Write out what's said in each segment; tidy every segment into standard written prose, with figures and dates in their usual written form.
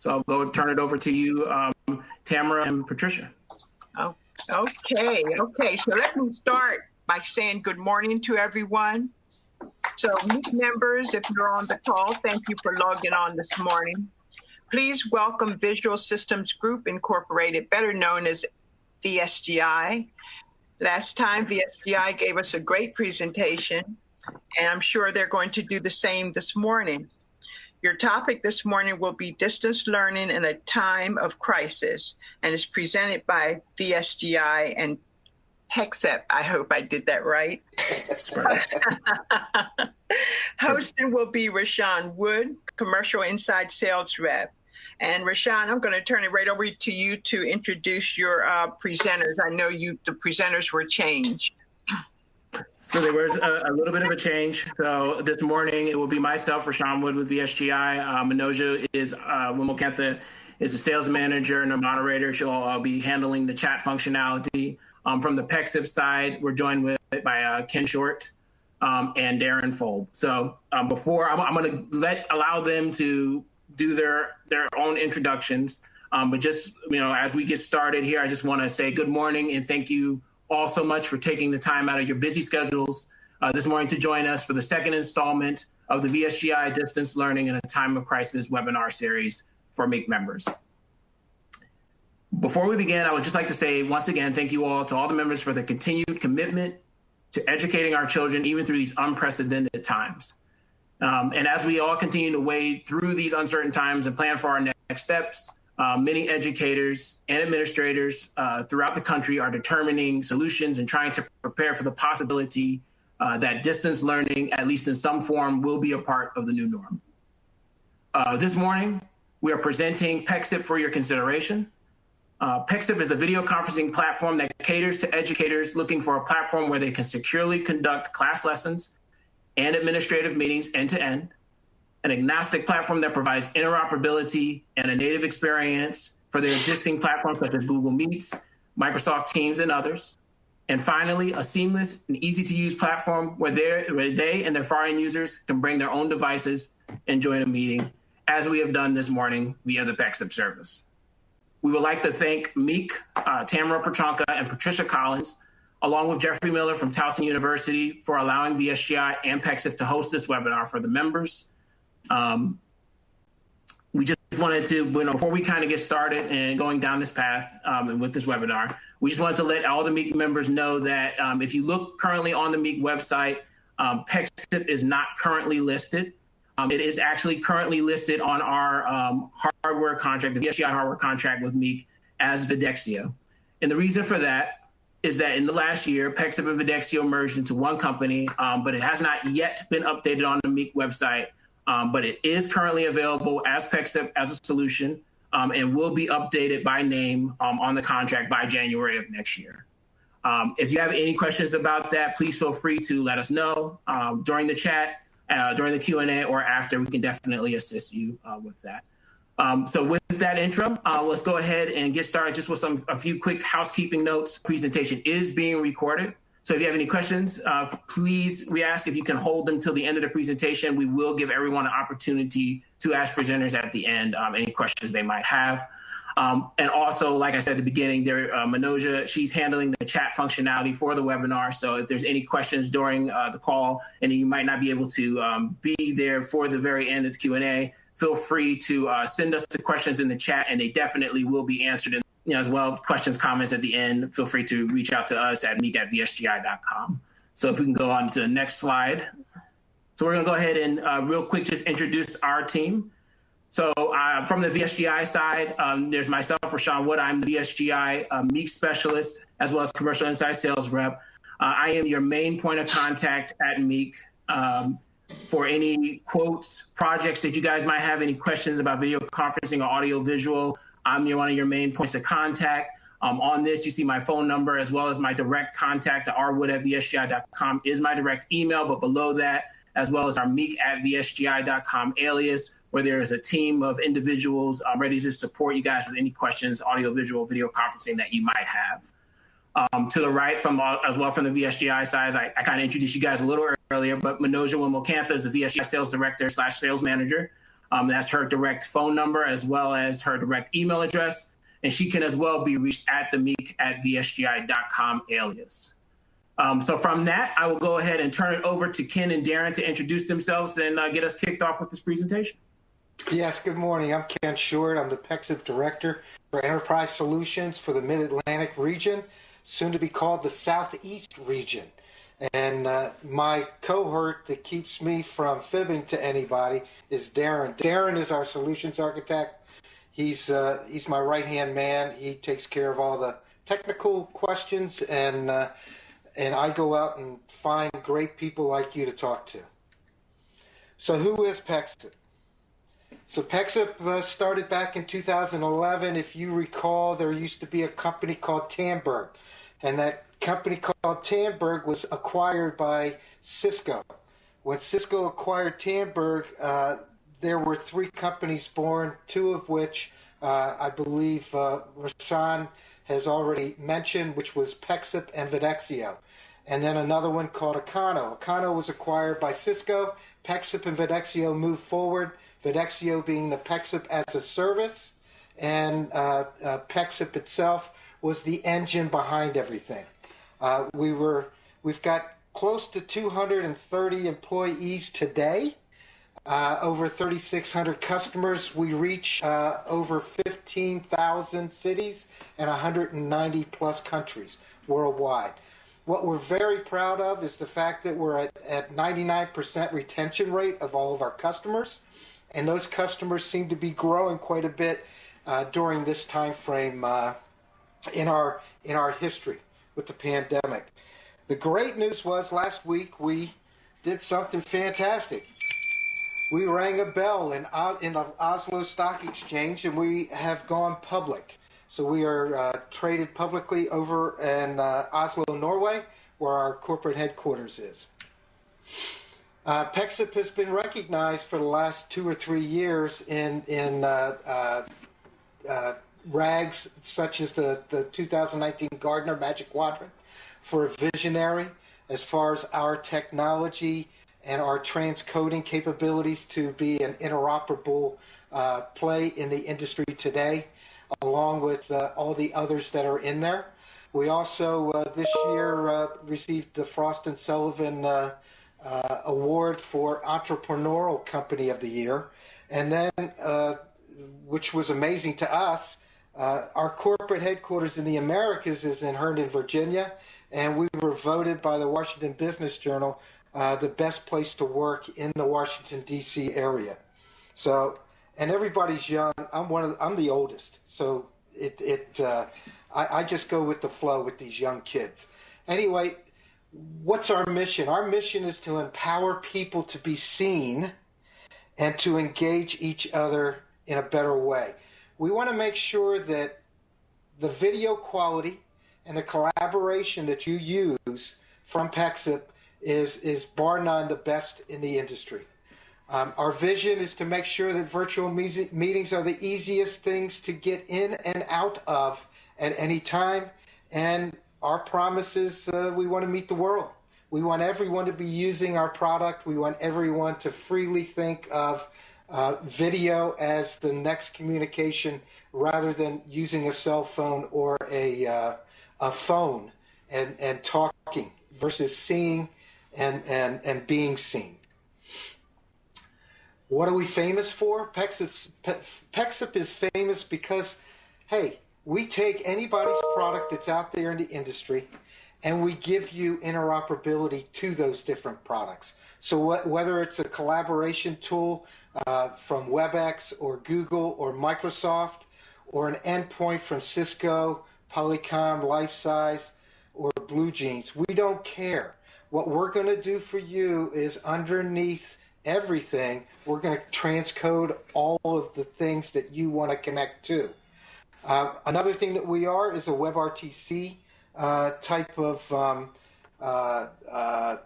So I'll go turn it over to you, Tamara and Patricia. Oh, okay. So let me start by saying good morning to everyone. So MEEC members, if you're on the call, thank you for logging on this morning. Please welcome Visual Systems Group Incorporated, better known as VSGi. Last time, VSGi gave us a great presentation, and I'm sure they're going to do the same this morning. Your topic this morning will be distance learning in a time of crisis, and is presented by VSGi and Pexip. I hope I did that right. Hosting will be Rashawn Wood, Commercial Inside Sales Rep. And Rashawn, I'm going to turn it right over to you to introduce your presenters. I know the presenters were changed. So there was a little bit of a change. So this morning it will be myself, Rashawn Wood with VSGi. Manoja is Wimokantha is a sales manager and a moderator. She'll be handling the chat functionality. From the Pexip side, we're joined by Ken Short and Darren Fold. So before I'm going to allow them to do their own introductions. But just, as we get started here, I just want to say good morning and thank you all so much for taking the time out of your busy schedules this morning to join us for the second installment of the VSGi Distance Learning in a Time of Crisis webinar series for MEEC members. Before we begin, I would just like to say once again, thank you all to all the members for their continued commitment to educating our children, even through these unprecedented times. And as we all continue to wade through these uncertain times and plan for our next steps, many educators and administrators throughout the country are determining solutions and trying to prepare for the possibility that distance learning, at least in some form, will be a part of the new norm. This morning, we are presenting Pexip for your consideration. Pexip is a video conferencing platform that caters to educators looking for a platform where they can securely conduct class lessons and administrative meetings end-to-end, an agnostic platform that provides interoperability and a native experience for their existing platforms such as Google Meets, Microsoft Teams, and others. And finally, a seamless and easy-to-use platform where they and their foreign users can bring their own devices and join a meeting, as we have done this morning via the Pexip service. We would like to thank MEEC, Tamara Pachonka, and Patricia Collins, along with Jeffrey Miller from Towson University, for allowing VSGi and Pexip to host this webinar for the members. We just wanted to, before we kind of get started and going down this path and with this webinar, we just wanted to let all the MEEC members know that if you look currently on the MEEC website, Pexip is not currently listed. It is actually currently listed on our hardware contract, the VSGi hardware contract with MEEC, as Videxio. And the reason for that is that in the last year, Pexip and Videxio merged into one company, but it has not yet been updated on the MEEC website. But it is currently available as Pexip as a solution and will be updated by name on the contract by January of next year. If you have any questions about that, please feel free to let us know during the chat, during the Q&A, or after. We can definitely assist you with that. So with that intro, let's go ahead and get started just with a few quick housekeeping notes. Presentation is being recorded. So if you have any questions, please, we ask if you can hold them till the end of the presentation. We will give everyone an opportunity to ask presenters at the end any questions they might have. And also, like I said at the beginning, Manoja, she's handling the chat functionality for the webinar. So if there's any questions during the call and you might not be able to be there for the very end of the Q&A, feel free to send us the questions in the chat, and they definitely will be answered as well. Questions, comments at the end, feel free to reach out to us at meek@vsgi.com. So if we can go on to the next slide. So we're going to go ahead and real quick just introduce our team. So from the VSGi side, there's myself, Rashawn Wood. I'm the VSGi MEEC specialist, as well as commercial inside sales rep. I am your main point of contact at MEEC for any quotes, projects that you guys might have, any questions about video conferencing or audio visual. I'm one of your main points of contact. On this, you see my phone number as well as my direct contact at rwood@vsgi.com is my direct email, but below that, as well as our meek@vsgi.com alias, where there is a team of individuals ready to support you guys with any questions, audio, visual, video conferencing that you might have. To the right, as well from the VSGi side, I kind of introduced you guys a little earlier, but Manoja Wimokantha is the VSGi sales director / sales manager. That's her direct phone number as well as her direct email address. And she can as well be reached at the MEEC@vsgi.com alias. So from that, I will go ahead and turn it over to Ken and Darren to introduce themselves and get us kicked off with this presentation. Yes, good morning. I'm Ken Short. I'm the Pexip Director for Enterprise Solutions for the Mid-Atlantic region, soon to be called the Southeast region. And my cohort that keeps me from fibbing to anybody is Darren. Darren is our solutions architect. He's my right-hand man. He takes care of all the technical questions, and I go out and find great people like you to talk to. So who is Pexip? So Pexip started back in 2011. If you recall, there used to be a company called Tandberg, and that company called Tandberg was acquired by Cisco. When Cisco acquired Tandberg, there were 3 companies born, 2 of which I believe Rashan has already mentioned, which was Pexip and Videxio. And then another one called Econo. Econo was acquired by Cisco. Pexip and Videxio moved forward, Videxio being the Pexip as a service, and Pexip itself was the engine behind everything. We've got close to 230 employees today, over 3,600 customers. We reach over 15,000 cities and 190 plus countries worldwide. What we're very proud of is the fact that we're at 99% retention rate of all of our customers, and those customers seem to be growing quite a bit during this time frame in our history with the pandemic. The great news was last week we did something fantastic. We rang a bell in the Oslo Stock Exchange, and we have gone public. So we are traded publicly over in Oslo, Norway, where our corporate headquarters is. Pexip has been recognized for the last 2 or 3 years in rags such as the 2019 Gartner Magic Quadrant for visionary as far as our technology and our transcoding capabilities to be an interoperable play in the industry today, along with all the others that are in there. We also this year received the Frost & Sullivan Award for Entrepreneurial Company of the Year, and then, which was amazing to us, our corporate headquarters in the Americas is in Herndon, Virginia, and we were voted by the Washington Business Journal the best place to work in the Washington, D.C. area. So, and everybody's young. I'm the oldest, so I just go with the flow with these young kids. Anyway, what's our mission? Our mission is to empower people to be seen and to engage each other in a better way. We want to make sure that the video quality and the collaboration that you use from Pexip is bar none the best in the industry. Our vision is to make sure that virtual meetings are the easiest things to get in and out of at any time. And our promise is we want to meet the world. We want everyone to be using our product. We want everyone to freely think of video as the next communication rather than using a cell phone or a phone and talking versus seeing and being seen. What are we famous for? Pexip is famous because, hey, we take anybody's product that's out there in the industry and we give you interoperability to those different products. So whether it's a collaboration tool from WebEx or Google or Microsoft, or an endpoint from Cisco, Polycom, Lifesize, or BlueJeans, we don't care. What we're going to do for you is underneath everything, we're going to transcode all of the things that you want to connect to. Another thing that we are is a WebRTC type of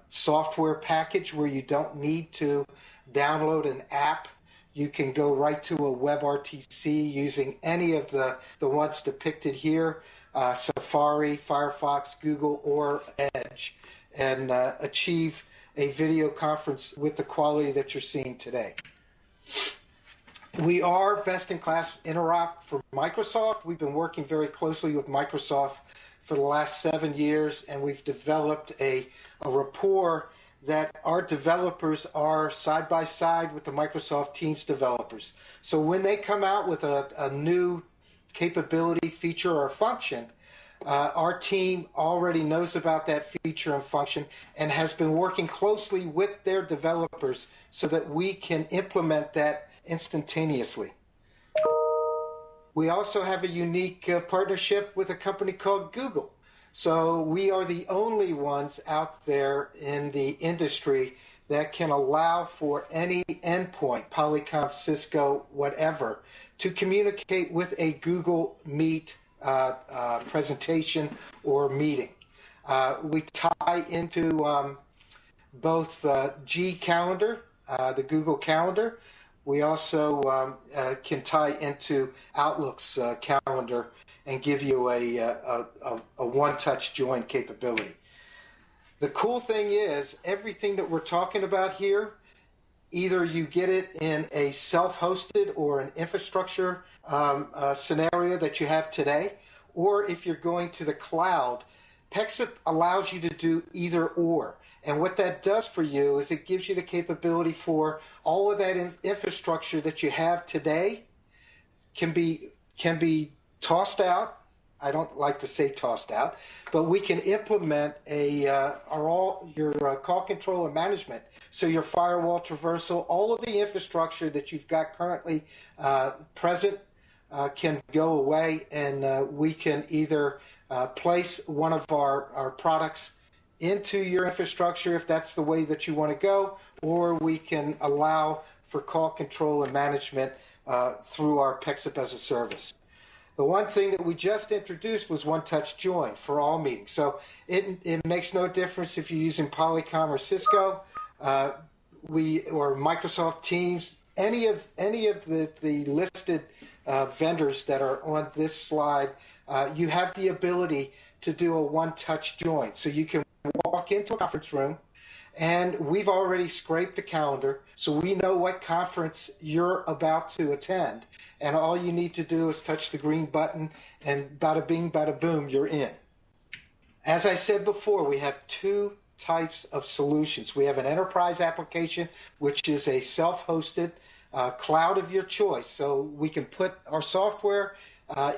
software package where you don't need to download an app. You can go right to a WebRTC using any of the ones depicted here, Safari, Firefox, Google, or Edge, and achieve a video conference with the quality that you're seeing today. We are best-in-class interop for Microsoft. We've been working very closely with Microsoft for the last 7 years, and we've developed a rapport that our developers are side by side with the Microsoft Teams developers. So when they come out with a new capability, feature, or function, our team already knows about that feature and function and has been working closely with their developers so that we can implement that instantaneously. We also have a unique partnership with a company called Google. So we are the only ones out there in the industry that can allow for any endpoint, Polycom, Cisco, whatever, to communicate with a Google Meet presentation or meeting. We tie into both G Calendar, the Google Calendar. We also can tie into Outlook's calendar and give you a OneTouch Join capability. The cool thing is everything that we're talking about here, either you get it in a self-hosted or an infrastructure scenario that you have today, or if you're going to the cloud, Pexip allows you to do either or. And what that does for you is it gives you the capability for all of that infrastructure that you have today can be tossed out. I don't like to say tossed out, but we can implement your call control and management. So your firewall traversal, all of the infrastructure that you've got currently present can go away, and we can either place one of our products into your infrastructure if that's the way that you want to go, or we can allow for call control and management through our Pexip as a service. The one thing that we just introduced was OneTouch Join for all meetings. So it makes no difference if you're using Polycom or Cisco, or Microsoft Teams, any of the listed vendors that are on this slide. You have the ability to do a OneTouch Join. So you can walk into a conference room, and we've already scraped the calendar, so we know what conference you're about to attend, and all you need to do is touch the green button, and bada bing, bada boom, you're in. As I said before, we have two types of solutions. We have an enterprise application, which is a self-hosted cloud of your choice, so we can put our software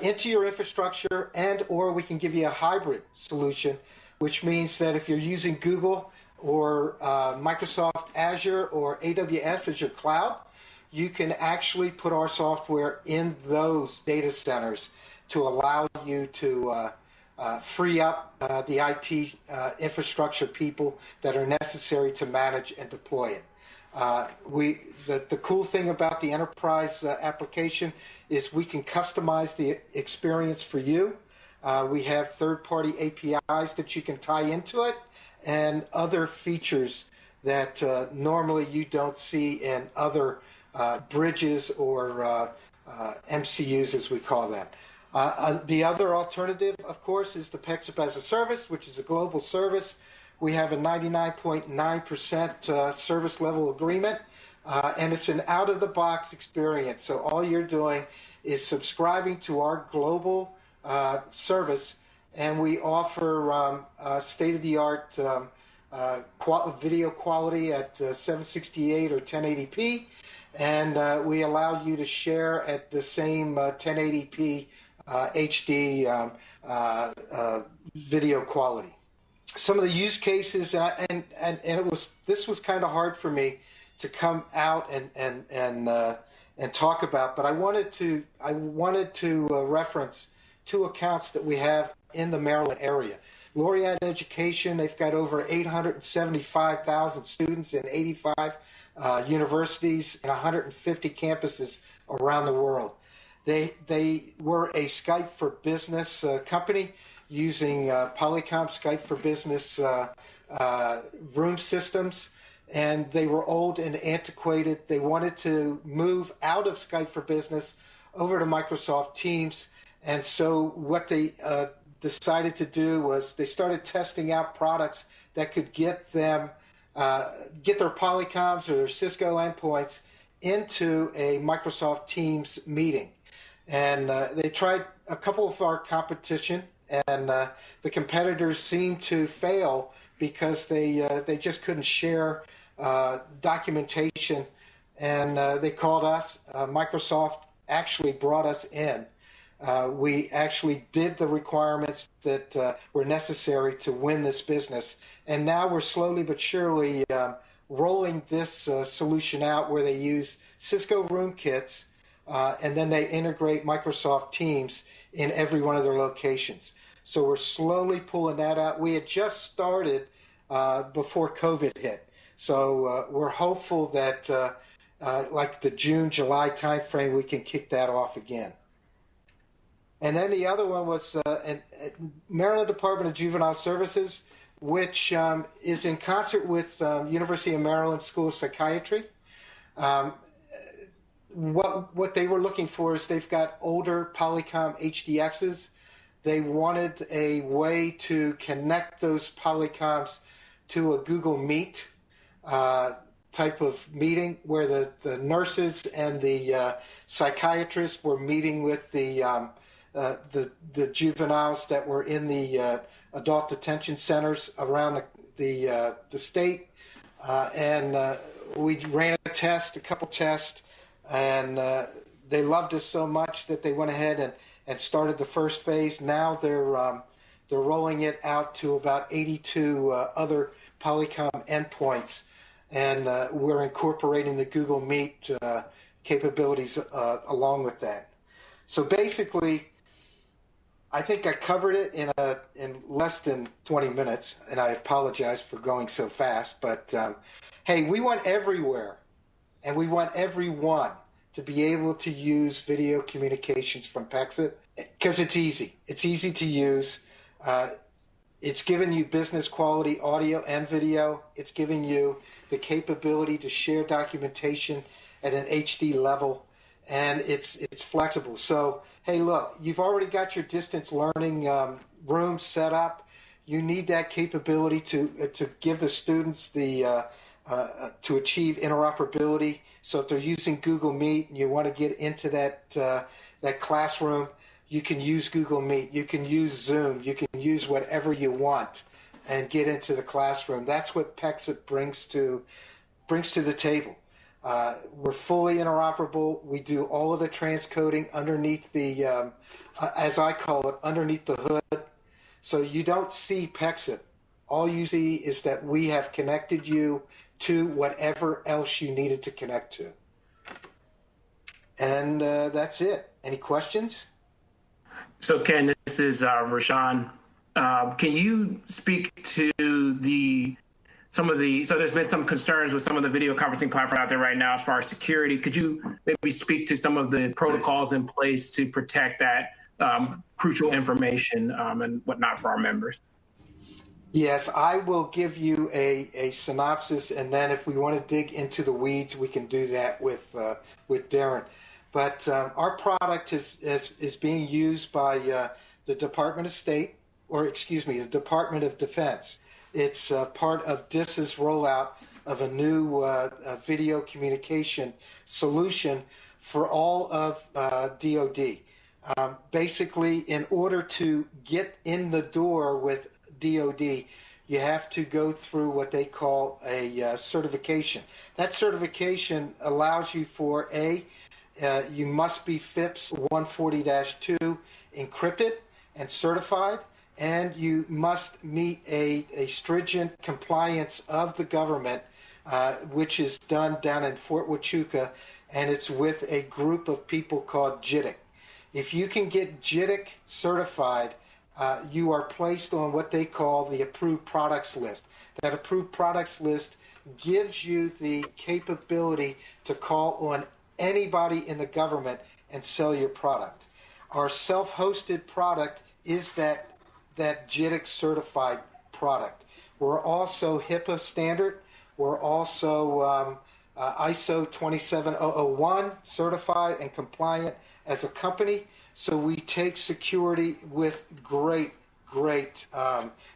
into your infrastructure, and or we can give you a hybrid solution, which means that if you're using Google or Microsoft Azure or AWS as your cloud, you can actually put our software in those data centers to allow you to free up the IT infrastructure people that are necessary to manage and deploy it. The cool thing about the enterprise application is we can customize the experience for you. We have third-party APIs that you can tie into it, and other features that normally you don't see in other bridges or MCUs, as we call them. The other alternative, of course, is the Pexip as a service, which is a global service. We have a 99.9% service level agreement, and it's an out-of-the-box experience. So all you're doing is subscribing to our global service, and we offer state-of-the-art video quality at 768 or 1080p, and we allow you to share at the same 1080p HD video quality. Some of the use cases, and this was kind of hard for me to come out and talk about, but I wanted to reference two accounts that we have in the Maryland area. Laureate Education, they've got over 875,000 students in 85 universities and 150 campuses around the world. They were a Skype for Business company using Polycom Skype for Business room systems, and they were old and antiquated. They wanted to move out of Skype for Business over to Microsoft Teams, and so what they decided to do was they started testing out products that could get their Polycoms or their Cisco endpoints into a Microsoft Teams meeting. And they tried a couple of our competition, and the competitors seemed to fail because they just couldn't share documentation. And they called us. Microsoft actually brought us in. We actually did the requirements that were necessary to win this business. And now we're slowly but surely rolling this solution out where they use Cisco room kits, and then they integrate Microsoft Teams in every one of their locations. So we're slowly pulling that out. We had just started before COVID hit. So we're hopeful that like the June, July timeframe, we can kick that off again. And then the other one was Maryland Department of Juvenile Services, which is in concert with University of Maryland School of Psychiatry. What they were looking for is they've got older Polycom HDXs. They wanted a way to connect those Polycoms to a Google Meet type of meeting where the nurses and the psychiatrists were meeting with the juveniles that were in the adult detention centers around the state. And we ran a couple tests, and they loved us so much that they went ahead and started the first phase. Now they're rolling it out to about 82 other Polycom endpoints, and we're incorporating the Google Meet capabilities along with that. So basically, I think I covered it in less than 20 minutes, and I apologize for going so fast. But hey, we want everywhere, and we want everyone to be able to use video communications from Pexip because it's easy. It's easy to use. It's giving you business quality audio and video. It's giving you the capability to share documentation at an HD level, and it's flexible. So, hey, look, you've already got your distance learning room set up. You need that capability to give the students the to achieve interoperability. So if they're using Google Meet and you want to get into that classroom, you can use Google Meet. You can use Zoom. You can use whatever you want and get into the classroom. That's what Pexip brings to the table. We're fully interoperable. We do all of the transcoding underneath the, as I call it, underneath the hood. So you don't see Pexip. All you see is that we have connected you to whatever else you needed to connect to. And that's it. Any questions? So Ken, this is Rashawn. Can you speak to so there's been some concerns with some of the video conferencing platforms out there right now as far as security. Could you maybe speak to some of the protocols in place to protect that crucial information and whatnot for our members? Yes, I will give you a synopsis, and then if we want to dig into the weeds, we can do that with Darren. But our product is being used by the Department of State, the Department of Defense. It's part of DIS's rollout of a new video communication solution for all of DoD. Basically, in order to get in the door with DoD, you have to go through what they call a certification. That certification allows you for you must be FIPS 140-2 encrypted and certified, and you must meet a stringent compliance of the government, which is done down in Fort Huachuca, and it's with a group of people called JITC. If you can get JITC certified, you are placed on what they call the approved products list. That approved products list gives you the capability to call on anybody in the government and sell your product. Our self-hosted product is that JITC certified product. We're also HIPAA standard. We're also ISO 27001 certified and compliant as a company. So we take security with great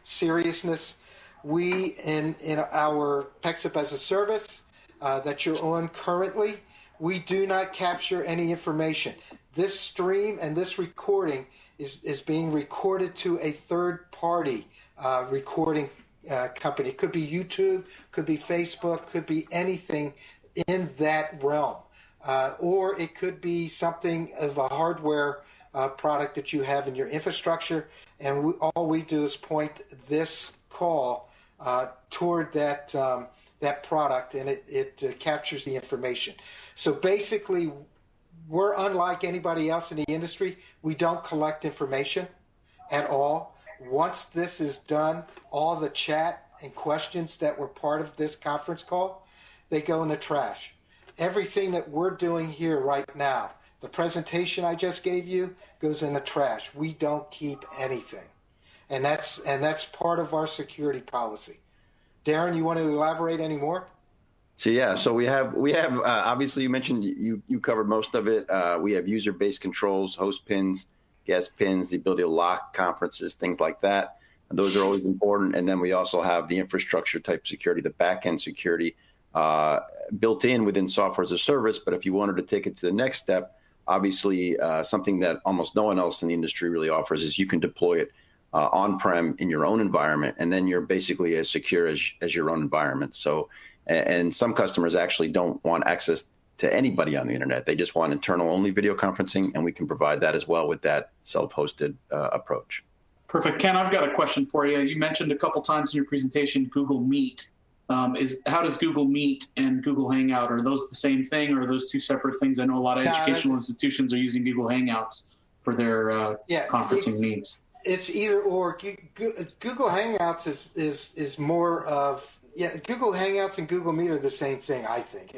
seriousness. We, in our Pexip as a service that you're on currently, we do not capture any information. This stream and this recording is being recorded to a third-party recording company. It could be YouTube, could be Facebook, could be anything in that realm. Or it could be something of a hardware product that you have in your infrastructure, and all we do is point this call toward that product, and it captures the information. So basically, we're unlike anybody else in the industry. We don't collect information at all. Once this is done, all the chat and questions that were part of this conference call, they go in the trash. Everything that we're doing here right now, the presentation I just gave you, goes in the trash. We don't keep anything. And that's part of our security policy. Darren, you want to elaborate any more? So yeah, so we have obviously you mentioned you covered most of it. We have user-based controls, host pins, guest pins, the ability to lock conferences, things like that. And those are always important. And then we also have the infrastructure type security, the back-end security built in within software as a service. But if you wanted to take it to the next step, obviously something that almost no one else in the industry really offers is you can deploy it on-prem in your own environment, and then you're basically as secure as your own environment. So, and some customers actually don't want access to anybody on the internet. They just want internal-only video conferencing, and we can provide that as well with that self-hosted approach. Perfect. Ken, I've got a question for you. You mentioned a couple times in your presentation Google Meet. How does Google Meet and Google Hangout, are those the same thing, or are those two separate things? I know a lot of educational institutions are using Google Hangouts for their conferencing needs. It's either or. Google Hangouts is more of, Google Hangouts and Google Meet are the same thing, I think.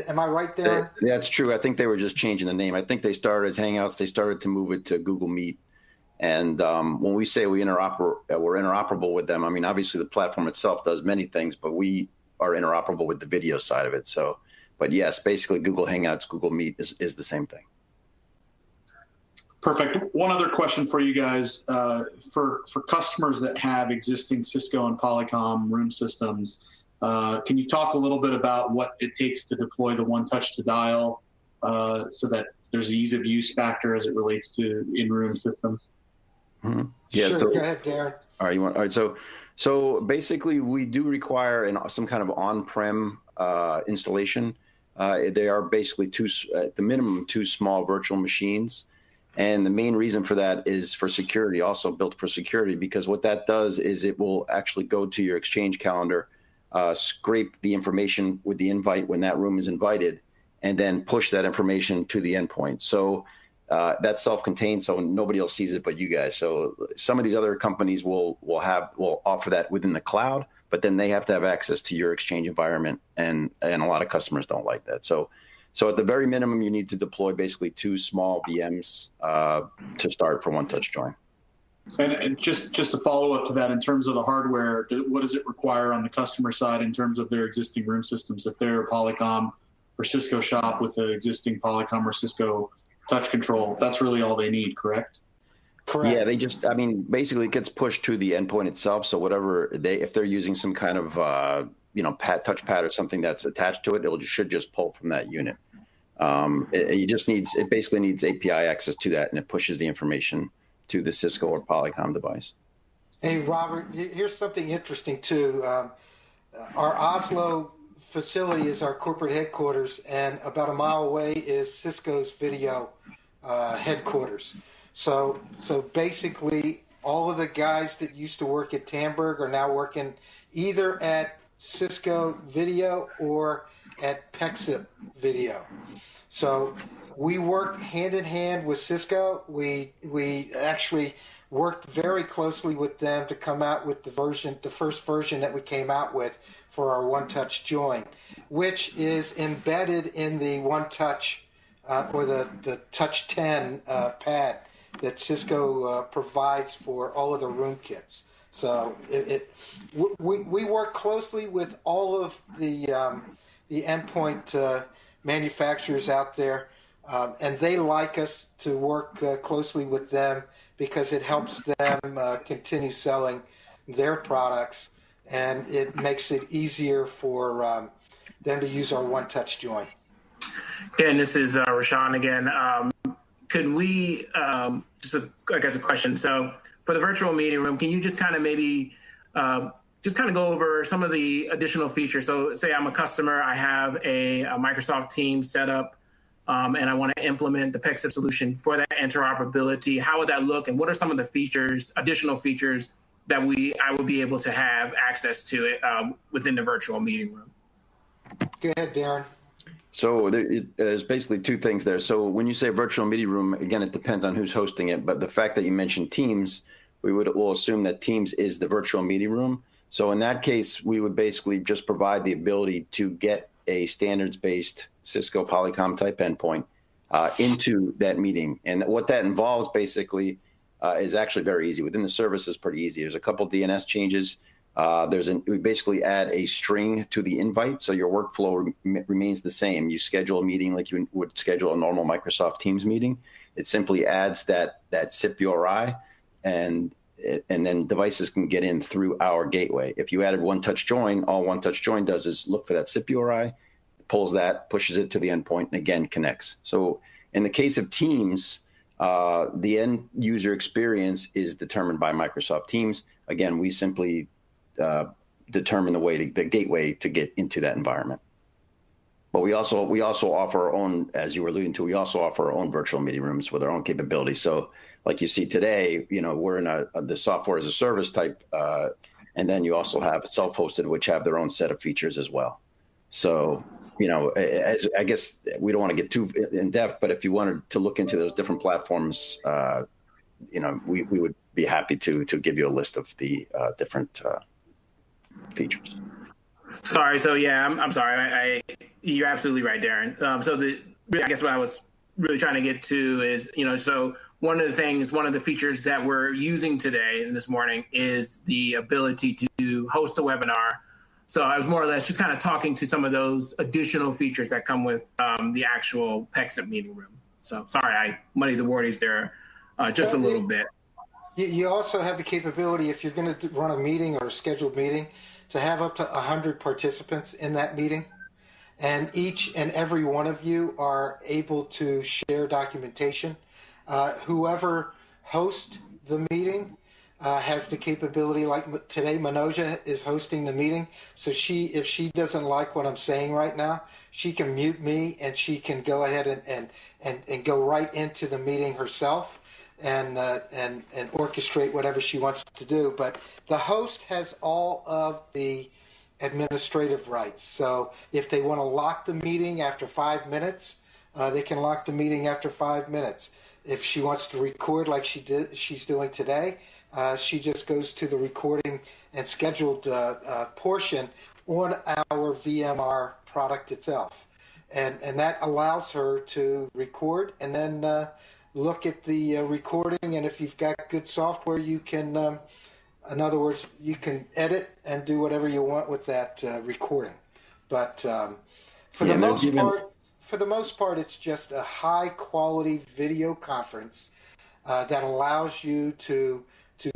Am I right there? That's true. I think they were just changing the name. I think they started as Hangouts. They started to move it to Google Meet. And when we say we're interoperable with them, I mean, obviously the platform itself does many things, but we are interoperable with the video side of it. So, but yes, basically Google Hangouts, Google Meet is the same thing. Perfect. One other question for you guys. For customers that have existing Cisco and Polycom room systems, can you talk a little bit about what it takes to deploy the OneTouch to dial so that there's an ease of use factor as it relates to in-room systems? Mm-hmm. Yeah, sure, so, go ahead, Darren. All right, so basically we do require some kind of on-prem installation. They are basically at the minimum two small virtual machines. And the main reason for that is for security, also built for security, because what that does is it will actually go to your Exchange calendar, scrape the information with the invite when that room is invited, and then push that information to the endpoint. So that's self-contained, so nobody else sees it but you guys. So some of these other companies will offer that within the cloud, but then they have to have access to your Exchange environment, and a lot of customers don't like that. So at the very minimum, you need to deploy basically two small VMs to start for OneTouch Join. And just to follow up to that, in terms of the hardware, what does it require on the customer side in terms of their existing room systems? If they're a Polycom or Cisco shop with an existing Polycom or Cisco touch control, that's really all they need, correct? Correct. Yeah, basically it gets pushed to the endpoint itself. So if they're using some kind of touchpad or something that's attached to it, should just pull from that unit. It basically needs API access to that, and it pushes the information to the Cisco or Polycom device. Hey, Robert, here's something interesting too. Our Oslo facility is our corporate headquarters, and about a mile away is Cisco's video headquarters. So basically, all of the guys that used to work at Tamberg are now working either at Cisco Video or at Pexip Video. So we work hand in hand with Cisco. We actually worked very closely with them to come out with the first version that we came out with for our OneTouch Join, which is embedded in the OneTouch or the Touch 10 pad that Cisco provides for all of the room kits. So we work closely with all of the endpoint manufacturers out there, and they like us to work closely with them because it helps them continue selling their products, and it makes it easier for them to use our OneTouch Join. Ken, this is Rashawn again. Could we, I guess a question. So for the virtual meeting room, can you just kind of maybe just kind of go over some of the additional features? So say I'm a customer, I have a Microsoft Teams set up, and I want to implement the Pexip solution for that interoperability. How would that look? And what are some of the features, additional features that I would be able to have access to it within the virtual meeting room? Go ahead, Darren. So there's basically two things there. So when you say virtual meeting room, again, it depends on who's hosting it. But the fact that you mentioned Teams, we'll assume that Teams is the virtual meeting room. So in that case, we would basically just provide the ability to get a standards-based Cisco Polycom type endpoint into that meeting. And what that involves basically is actually very easy. Within the service is pretty easy. There's a couple DNS changes. We basically add a string to the invite, so your workflow remains the same. You schedule a meeting like you would schedule a normal Microsoft Teams meeting. It simply adds that SIP URI, and then devices can get in through our gateway. If you added OneTouch Join, all OneTouch Join does is look for that SIP URI, pulls that, pushes it to the endpoint, and again connects. So in the case of Teams, the end user experience is determined by Microsoft Teams. Again, we simply determine the gateway to get into that environment. But we also offer our own, as you were alluding to, we also offer our own virtual meeting rooms with our own capabilities. So like you see today, we're in the software as a service type, and then you also have self-hosted, which have their own set of features as well. So, as I guess we don't want to get too in depth, but if you wanted to look into those different platforms, we would be happy to give you a list of the different features. Sorry. So yeah, I'm sorry. You're absolutely right, Darren. I guess what I was really trying to get to is, so one of the features that we're using today and this morning is the ability to host a webinar. So I was more or less just kind of talking to some of those additional features that come with the actual Pexip meeting room. So sorry, I muddied the waters there just a little bit. You also have the capability, if you're going to run a meeting or a scheduled meeting, to have up to 100 participants in that meeting. And each and every one of you are able to share documentation. Whoever hosts the meeting has the capability, like today, Manoja is hosting the meeting. So if she doesn't like what I'm saying right now, she can mute me and she can go ahead and go right into the meeting herself and orchestrate whatever she wants to do. But the host has all of the administrative rights. So if they want to lock the meeting after 5 minutes, they can lock the meeting after 5 minutes. If she wants to record like she's doing today, she just goes to the recording and scheduled portion on our VMR product itself. And that allows her to record and then look at the recording. And if you've got good software, you can, in other words, you can edit and do whatever you want with that recording. But for the most part, it's just a high-quality video conference that allows you to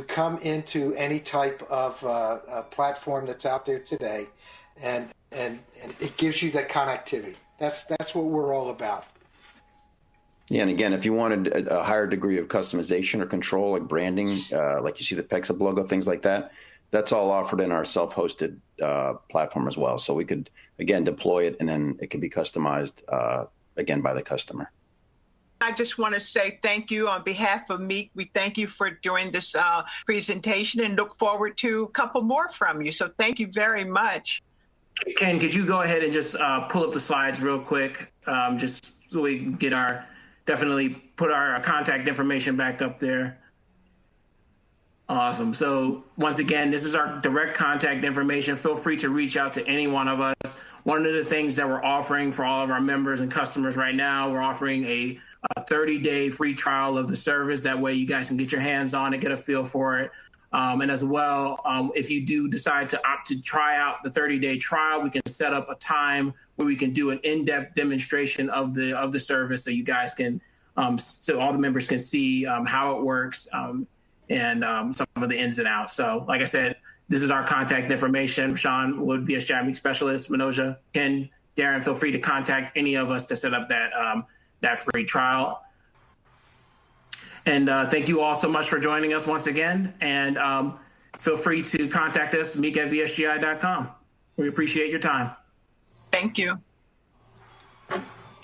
come into any type of platform that's out there today, and it gives you that connectivity. That's what we're all about. Yeah, and again, if you wanted a higher degree of customization or control, like branding, like you see the Pexip logo, things like that, that's all offered in our self-hosted platform as well. So we could, again, deploy it, and then it can be customized, again, by the customer. I just want to say thank you on behalf of MEEC. We thank you for doing this presentation and look forward to a couple more from you. So thank you very much. Ken, could you go ahead and just pull up the slides real quick, just so we can get definitely put our contact information back up there. Awesome. So once again, this is our direct contact information. Feel free to reach out to any one of us. One of the things that we're offering for all of our members and customers right now, we're offering a 30-day free trial of the service. That way you guys can get your hands on it, get a feel for it. And as well, if you do decide to opt to try out the 30-day trial, we can set up a time where we can do an in-depth demonstration of the service, so you guys can, so all the members can see how it works and some of the ins and outs. So, like I said, this is our contact information. Sean would be a VSGi specialist. Manoja, Ken, Darren, feel free to contact any of us to set up that free trial. And thank you all so much for joining us once again. And feel free to contact us, meek@vsgi.com. We appreciate your time. Thank you.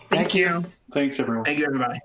Thank you. Thanks, everyone. Thank you, everybody.